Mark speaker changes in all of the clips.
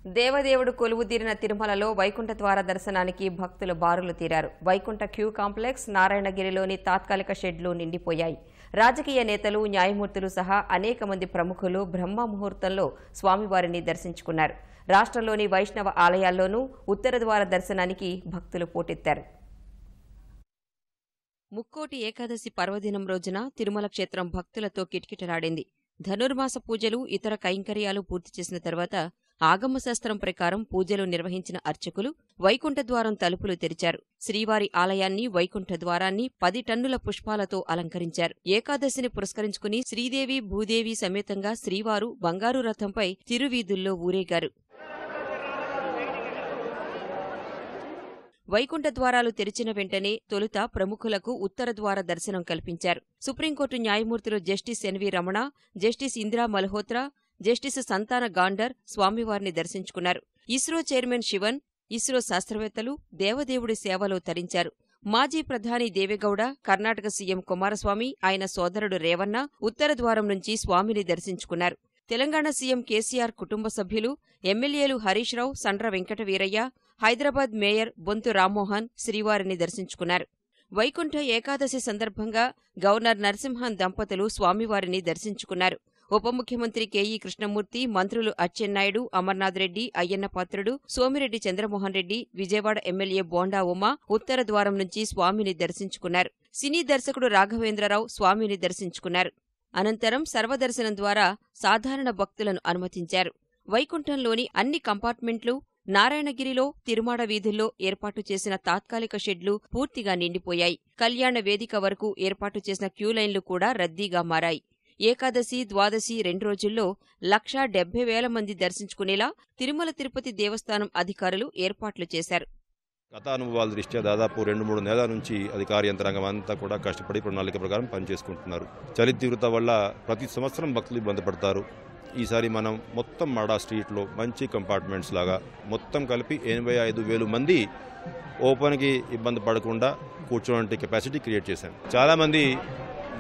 Speaker 1: దేవదేవుడు కొలువుదీరిన తిరుమలలో వైకుంఠ ద్వార దర్శనానికి భక్తులు బారులు తీరారు. వైకుంఠ క్యూ కాంప్లెక్స్, నారాయణగిరిలోని తాత్కాలిక షెడ్లు నిండిపోయాయి. రాజకీయ నేతలు, న్యాయమూర్తులు సహా అనేక మంది ప్రముఖులు బ్రహ్మ ముహూర్తంలో స్వామివారిని దర్శించుకున్నారు. రాష్ట్రంలోని వైష్ణవ ఆలయాల్లోనూ ఉత్తర ద్వార దర్శనానికి భక్తులు పోటెత్తారు. ముక్కోటి ఏకాదశి పర్వదినం రోజున తిరుమల క్షేత్రం భక్తులతో కిటకిటలాడింది. ధనుర్మాస పూజలు, ఇతర కైంకర్యాలు పూర్తి చేసిన తర్వాత ఆగమశాస్త్రం ప్రకారం పూజలు నిర్వహించిన అర్చకులు వైకుంఠ ద్వారం తలుపులు తెరిచారు. శ్రీవారి ఆలయాన్ని, వైకుంఠ ద్వారాన్ని 10 టన్నుల పుష్పాలతో అలంకరించారు. ఏకాదశిని పురస్కరించుకుని శ్రీదేవి, భూదేవి సమేతంగా శ్రీవారు బంగారు రథంపై తిరువీధుల్లో ఊరేగారు. వైకుంఠ ద్వారాలు తెరిచిన వెంటనే తొలుత ప్రముఖులకు ఉత్తర ద్వార దర్శనం కల్పించారు. సుప్రీంకోర్టు న్యాయమూర్తులు justice N V Ramana, justice Indira Malhotra, justice Santana Gaudar స్వామివారిని దర్శించుకున్నారు. ఇస్రో చైర్మన్ శివన్, ఇస్రో శాస్త్రవేత్తలు దేవదేవుడి సేవలో తరించారు. మాజీ ప్రధాని దేవెగౌడ, కర్ణాటక సీఎం కుమారస్వామి, ఆయన సోదరుడు రేవన్న ఉత్తర ద్వారం నుంచి స్వామిని దర్శించుకున్నారు. తెలంగాణ సీఎం కేసీఆర్ కుటుంబ సభ్యులు, ఎమ్మెల్యేలు హరీష్ రావు, సండ్ర వెంకటవీరయ్య, హైదరాబాద్ మేయర్ బొంతు రామ్మోహన్ శ్రీవారిని దర్శించుకున్నారు. వైకుంఠ ఏకాదశి సందర్భంగా గవర్నర్ నరసింహన్ దంపతులు స్వామివారిని దర్శించుకున్నారు. ఉప ముఖ్యమంత్రి కెఈ కృష్ణమూర్తి, మంత్రులు అచ్చెన్నాయుడు, అమర్నాథ్ రెడ్డి, అయ్యన్నపాత్రుడు, సోమిరెడ్డి చంద్రమోహన్ రెడ్డి, విజయవాడ ఎమ్మెల్యే బోండా ఉమా ఉత్తర ద్వారం నుంచి స్వామిని దర్శించుకున్నారు. సినీ దర్శకుడు రాఘవేంద్రరావు స్వామిని దర్శించుకున్నారు. అనంతరం సర్వదర్శనం ద్వారా సాధారణ భక్తులను అనుమతించారు. వైకుంఠంలోని అన్ని కంపార్ట్మెంట్లు, నారాయణగిరిలో, తిరుమాడ వీధుల్లో ఏర్పాటు చేసిన తాత్కాలిక షెడ్లు పూర్తిగా నిండిపోయాయి. కళ్యాణ వేదిక వరకు ఏర్పాటు చేసిన క్యూలైన్లు కూడా రద్దీగా మారాయి. ఏకాదశి, ద్వాదశి 2 రోజుల్లో 1,70,000 మంది దర్శించుకునేలా తిరుమల తిరుపతి దేవస్థానం అధికారులు ఏర్పాట్లు చేశారు.
Speaker 2: గత అనుభవాల దృష్ట్యా దాదాపు 2-3 నెలల నుంచి అధికార యంత్రాంగం అంతా కూడా కష్టపడి ప్రణాళిక ప్రకారం పనిచేసుకుంటున్నారు. చలి తీవ్రత వల్ల ప్రతి సంవత్సరం భక్తులు ఇబ్బంది పడతారు. ఈసారి మనం మొత్తం మాడా స్ట్రీట్లో మంచి కంపార్ట్మెంట్స్ లాగా మొత్తం కలిపి 85,000 మంది ఓపెన్కి ఇబ్బంది పడకుండా కూర్చోడానికి కెపాసిటీ క్రియేట్ చేశాం. చాలామంది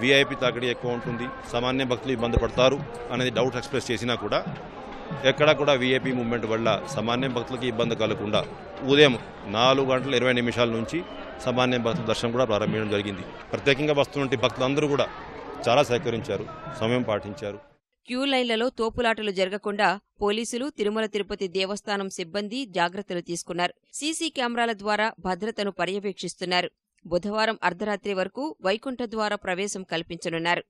Speaker 2: వీఐపీ తాకిడి ఎక్కువ ఉంటుంది, సామాన్య భక్తులు ఇబ్బంది పడతారు అనేది డౌట్ ఎక్స్ప్రెస్ చేసినా కూడా ఎక్కడా కూడా వీఐపీ మూవ్మెంట్ వల్ల సామాన్య భక్తులకి ఇబ్బంది కలగకుండా ఉదయం 4:20 నుంచి సామాన్య భక్తుల దర్శనం కూడా ప్రారంభించడం జరిగింది. ప్రత్యేకంగా వస్తున్నటువంటి భక్తులందరూ కూడా చాలా సహకరించారు, సమయం పాటించారు.
Speaker 1: క్యూ లైన్లలో తోపులాటలు జరగకుండా పోలీసులు, తిరుమల తిరుపతి దేవస్థానం సిబ్బంది జాగ్రత్తలు తీసుకున్నారు. సీసీ కెమెరాల ద్వారా భద్రతను పర్యవేక్షిస్తున్నారు. బుధవారం అర్ధరాత్రి వరకు వైకుంఠ ద్వార ప్రవేశం కల్పించనున్నారు.